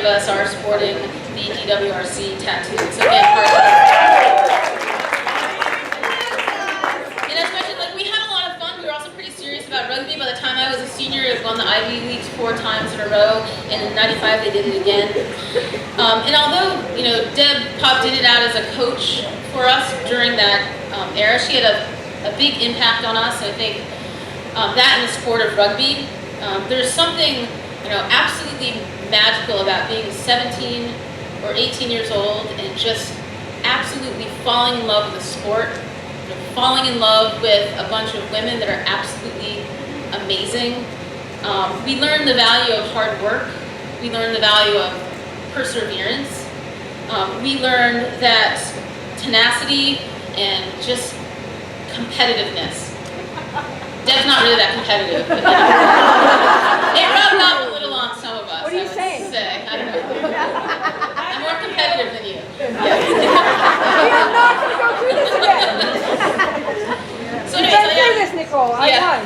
us are sporting the DWRC tattoos. So again, and as mentioned, like, we had a lot of fun. We were also pretty serious about rugby. By the time I was a senior, it won the Ivy Leagues 4 times in a row, and in '95 they did it again. And although, you know, Deb popped in and out as a coach for us during that era, she had a big impact on us. I think that and the sport of rugby. There's something, you know, absolutely magical about being 17 or 18 years old and just absolutely falling in love with the sport, you know, falling in love with a bunch of women that are absolutely amazing. We learned the value of hard work. We learned the value of perseverance. We learned that tenacity and just competitiveness. Deb's not really that competitive, but it rubbed off a little on some of us. What are you saying? I don't know. I'm more competitive than you. We are not going to go through this again. So We've anyways, been through this, Nicole. I won.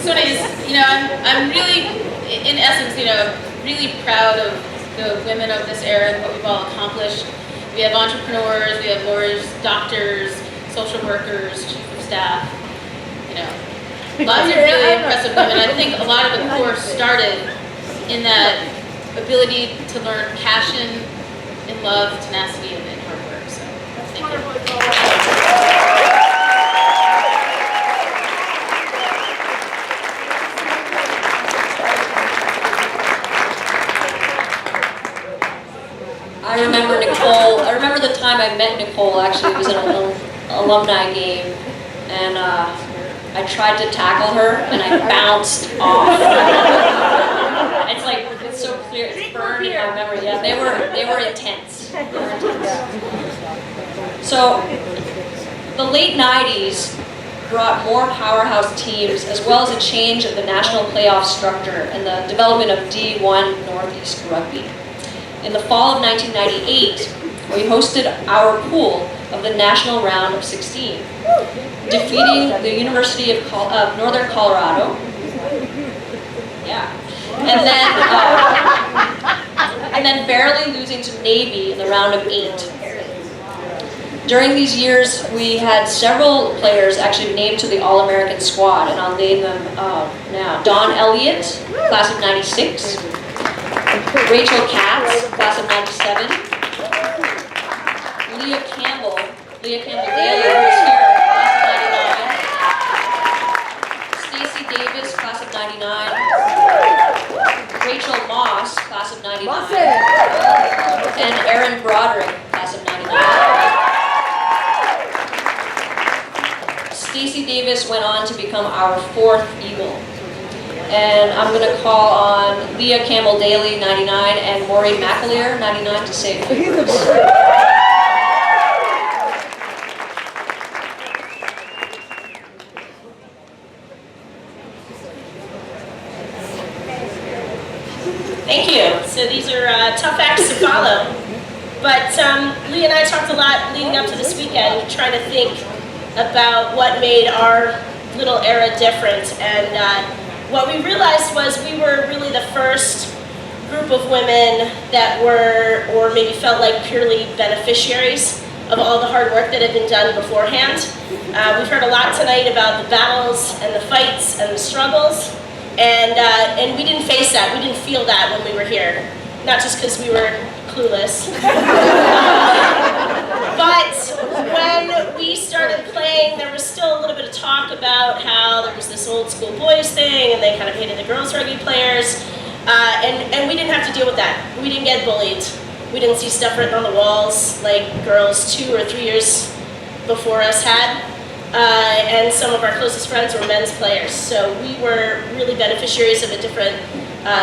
So anyways, you know, I'm really, in essence, you know, really proud of the women of this era and what we've all accomplished. We have entrepreneurs, we have lawyers, doctors, social workers, chief of staff, you know, lots of really impressive women. I think a lot of the course started in that ability to learn passion and love, tenacity, and hard work. So, thank you. I remember Nicole. I remember the time I met Nicole. Actually, it was at an alumni game, and I tried to tackle her, and I bounced off. It's like, it's so clear. It's burned in my memory. Yeah, they were intense. They were intense. So, the late 90's brought more powerhouse teams, as well as a change of the national playoff structure and the development of D1 Northeast Rugby. In the fall of 1998, we hosted our pool of the national round of 16, defeating the University of Northern Colorado. Yeah, and then barely losing to Navy in the round of 8. During these years, we had several players actually named to the All-American squad, and I'll name them now. Dawn Elliott, class of '96. Rachel Katz, class of '97. Leah Campbell, who's here, class of '99. Stacy Davis, class of '99. Rachel Moss, class of '99. And Erin Broderick, class of '99. Stacy Davis went on to become our 4th Eagle. And I'm going to call on Leah Campbell Daly, 99, and Maureen McAleer, 99, to say a few words. Thank you. So these are tough acts to follow. But Lee and I talked a lot leading up to this weekend, trying to think about what made our little era different. And what we realized was we were really the first group of women that were, or maybe felt like, purely beneficiaries of all the hard work that had been done beforehand. We've heard a lot tonight about the battles and the fights and the struggles, and we didn't face that, we didn't feel that when we were here. Not just because we were clueless. But when we started playing, there was still a little bit of talk about how there was this old school boys thing and they kind of hated the girls rugby players. And we didn't have to deal with that. We didn't get bullied. We didn't see stuff written on the walls like girls 2 or 3 years before us had. And some of our closest friends were men's players. So we were really beneficiaries of a different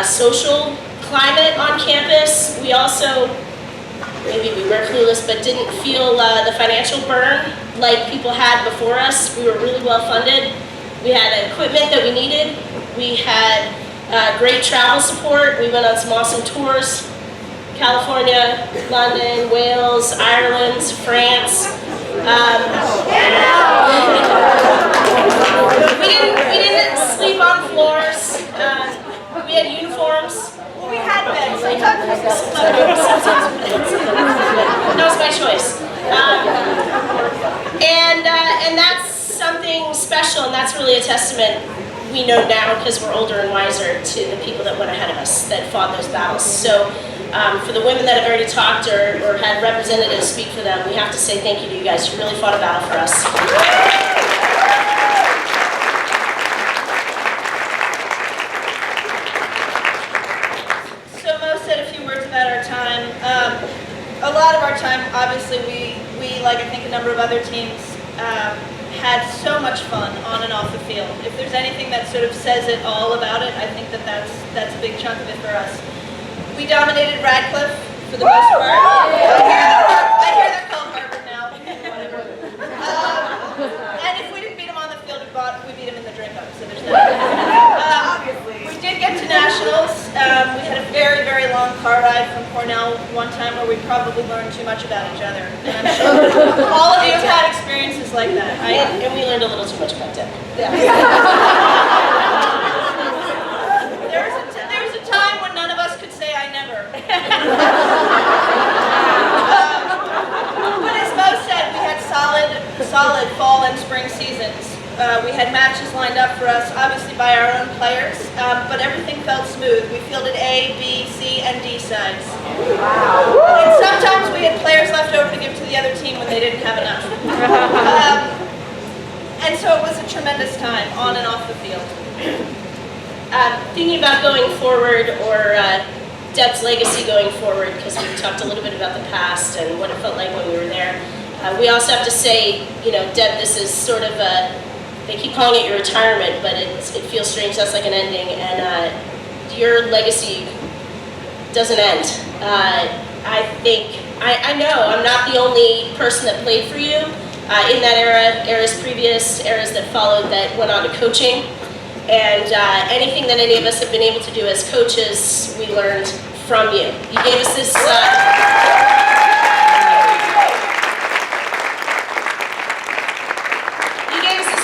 social climate on campus. We also, maybe we were clueless, but didn't feel the financial burn like people had before us. We were really well funded. We had equipment that we needed. We had great travel support. We went on some awesome tours. California, London, Wales, Ireland, France. We didn't sleep on floors. We had uniforms. Well, we had That was my choice. And that's something special, and that's really a testament, we know now because we're older and wiser, to the people that went ahead of us, that fought those battles. So for the women that have already talked or had representatives speak for them, we have to say thank you to you guys. You really fought a battle for us. A lot of our time, obviously, we like I think a number of other teams, had so much fun on and off the field. If there's anything that sort of says it all about it, I think that's a big chunk of it for us. We dominated Radcliffe for the most part. I hear they're called Harvard now. Whatever. And if we didn't beat them on the field, we beat them in the drink-up, so there's that. We did get to nationals. We had a very, very long car ride from Cornell one time where we probably learned too much about each other. And I'm sure all of you have had experiences like that. And we learned a little too much about Deb. Yeah. There was a time when none of us could say I never. But as Mo said, we had solid fall and spring seasons. We had matches lined up for us, obviously by our own players, but everything felt smooth. We fielded A, B, C, and D sides. Wow. And sometimes we had players left over to give to the other team when they didn't have enough. And so it was a tremendous time, on and off the field. Thinking about going forward, or Deb's legacy going forward, because we talked a little bit about the past and what it felt like when we were there. We also have to say, you know, Deb, this is sort of a, they keep calling it your retirement, but it feels strange, that's like an ending, and your legacy doesn't end. I know I'm not the only person that played for you in that era, eras previous, eras that followed, that went on to coaching, and anything that any of us have been able to do as coaches, we learned from you. You gave us this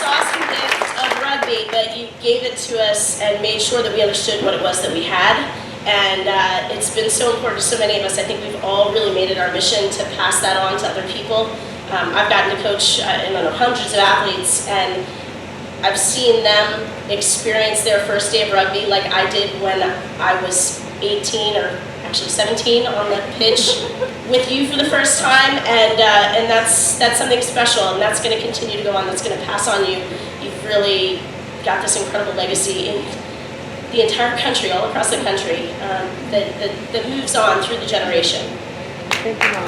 awesome gift of rugby, but you gave it to us and made sure that we understood what it was that we had. And it's been so important to so many of us. I think we've all really made it our mission to pass that on to other people. I've gotten to coach hundreds of athletes, and I've seen them experience their first day of rugby like I did when I was 18 or actually 17 on the pitch with you for the first time, and that's something special, and that's going to continue to go on. That's going to pass on you. You've really got this incredible legacy in the entire country, all across the country, that moves on through the generation. Thank you, Mom.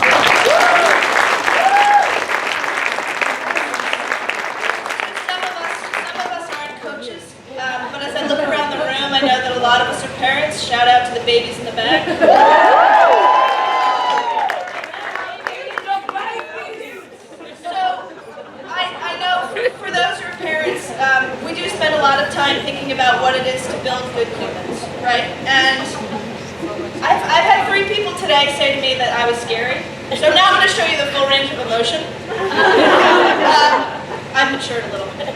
I know that a lot of us are parents. Shout out to the babies in the back. So, I know for those who are parents, we do spend a lot of time thinking about what it is to build good humans, right? And I've had 3 people today say to me that I was scary. So now I'm going to show you the full range of emotion. I've matured a little bit.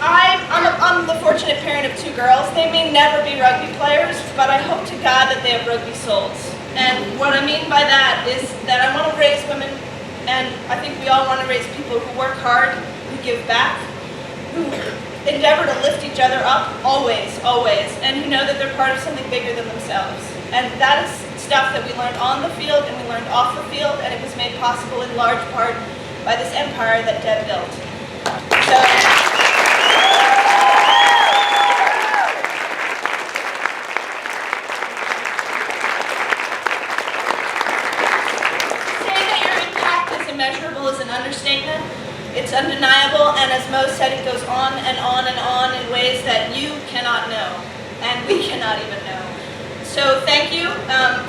I'm the fortunate parent of 2 girls. They may never be rugby players, but I hope to God that they have rugby souls. And what I mean by that is that I want to raise women, and I think we all want to raise people who work hard, who give back, who endeavor to lift each other up, always, always, and who know that they're part of something bigger than themselves. And that is stuff that we learned on the field and we learned off the field, and it was made possible in large part by this empire that Deb built. So, immeasurable is an understatement. It's undeniable, and as Mo said, it goes on and on and on in ways that you cannot know, and we cannot even know. So thank you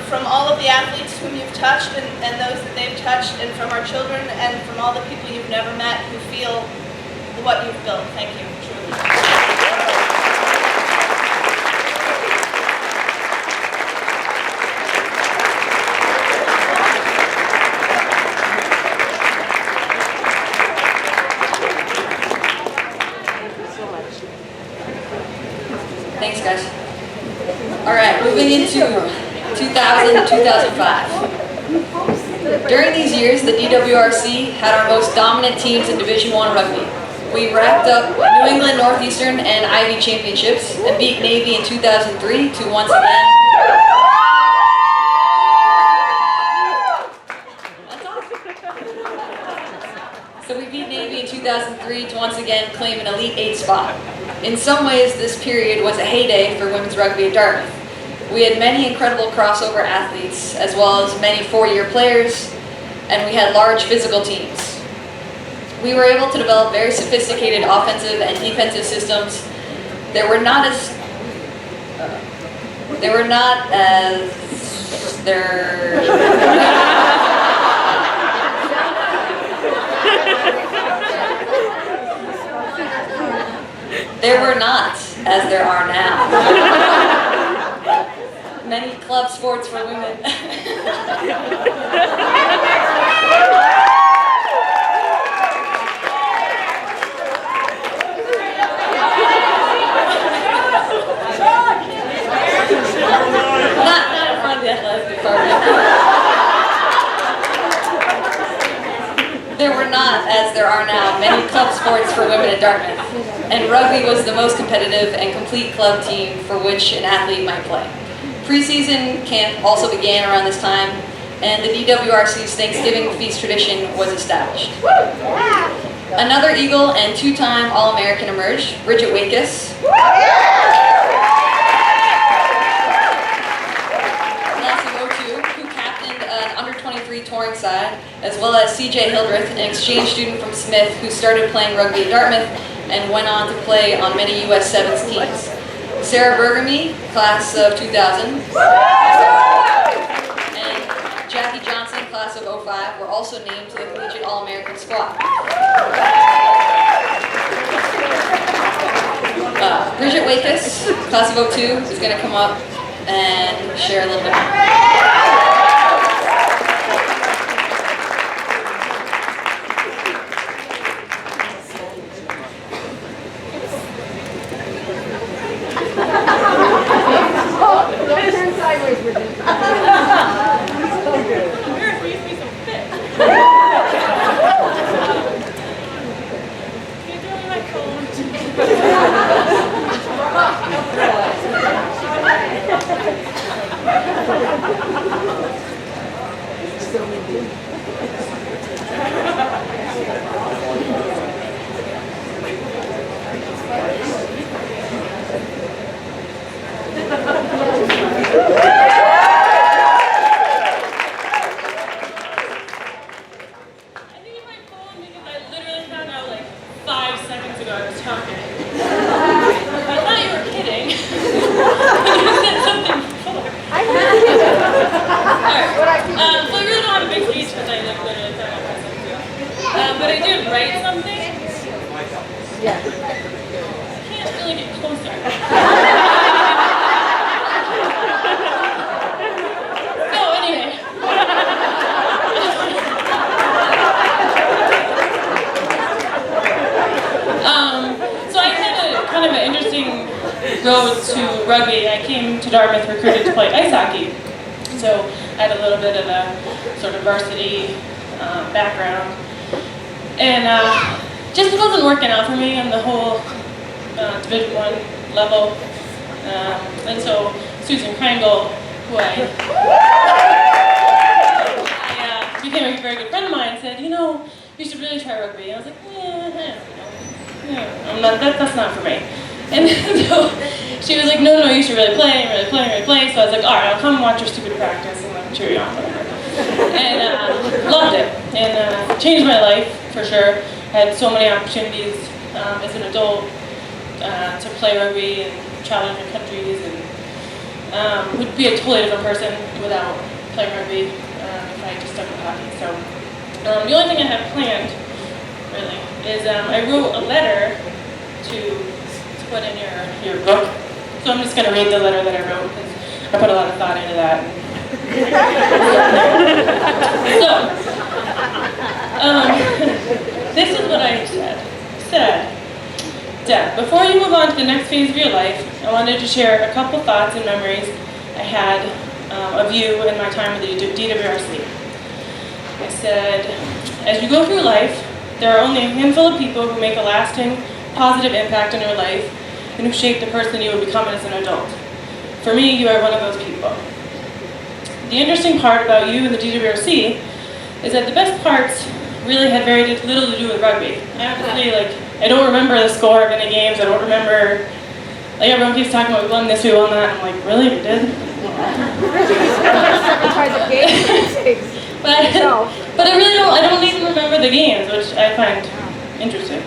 from all of the athletes whom you've touched and those that they've touched, and from our children and from all the people you've never met who feel what you've built. Thank you, truly. Thanks, guys. All right. Moving into 2000 to 2005. During these years, the DWRC had our most dominant teams in Division I rugby. We racked up New England, Northeastern, and Ivy championships and beat Navy in 2003 to once again. So we beat Navy in 2003 to once again claim an Elite 8 spot. In some ways, this period was a heyday for women's rugby at Dartmouth. We had many incredible crossover athletes, as well as many four-year players, and we had large physical teams. We were able to develop very sophisticated offensive and defensive systems. They were not as there are now. Many club sports for women. Not in front of the athletic department. There were not, as there are now, many club sports for women at Dartmouth, and rugby was the most competitive and complete club team for which an athlete might play. Preseason camp also began around this time, and the DWRC's Thanksgiving feast tradition was established. Another Eagle and two-time All-American emerged, Bridget Wakus. Who captained an under-23 touring side, as well as CJ Hildreth, an exchange student from Smith who started playing rugby at Dartmouth and went on to play on many US Sevens teams. Sarah Bergamy, class of 2000, and Jackie Johnson, class of 05, were also named to the Collegiate All-American squad. Bridget Wakus, class of 02, is going to come up and share a little bit more. But I did write something. Yeah. I can't really get closer. So anyway. So I had a kind of an interesting road to rugby. I came to Dartmouth recruited to play ice hockey. So I had a little bit of a sort of varsity background. And just wasn't working out for me on the whole Division I level. And so Susan Krangle, who I became a very good friend of mine, said, you know, you should really try rugby. And I was like, that's not for me. And so she was like, no, you should really play. So I was like, all right, I'll come watch your stupid practice and like cheer you on, whatever. And loved it, and changed my life for sure. Had so many opportunities as an adult to play rugby and travel different countries, and would be a totally different person without playing rugby if I just stuck with hockey. So the only thing I have planned, really, is I wrote a letter to put in your book. So I'm just going to read the letter that I wrote because I put a lot of thought into that. So, this is what I said. Deb, before you move on to the next phase of your life, I wanted to share a couple thoughts and memories I had of you and my time with the DWRC. I said, as you go through life, there are only a handful of people who make a lasting, positive impact on your life and who shape the person you will become as an adult. For me, you are one of those people. The interesting part about you and the DWRC is that the best parts really had very little to do with rugby. I don't remember the score of any games. I don't remember, everyone keeps talking about we won this, we won that. I'm like, really, we did? But I really don't, I don't even remember the games, which I find interesting.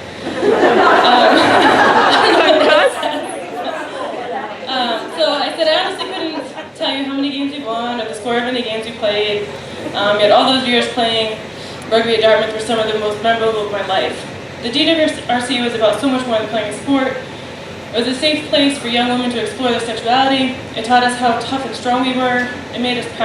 So I said, I honestly couldn't tell you how many games you won or the score of any games you played. Yet all those years playing rugby at Dartmouth were some of the most memorable of my life. The DWRC was about so much more than playing a sport. It was a safe place for young women to explore their sexuality. It taught us how tough and strong we were. It made us proud.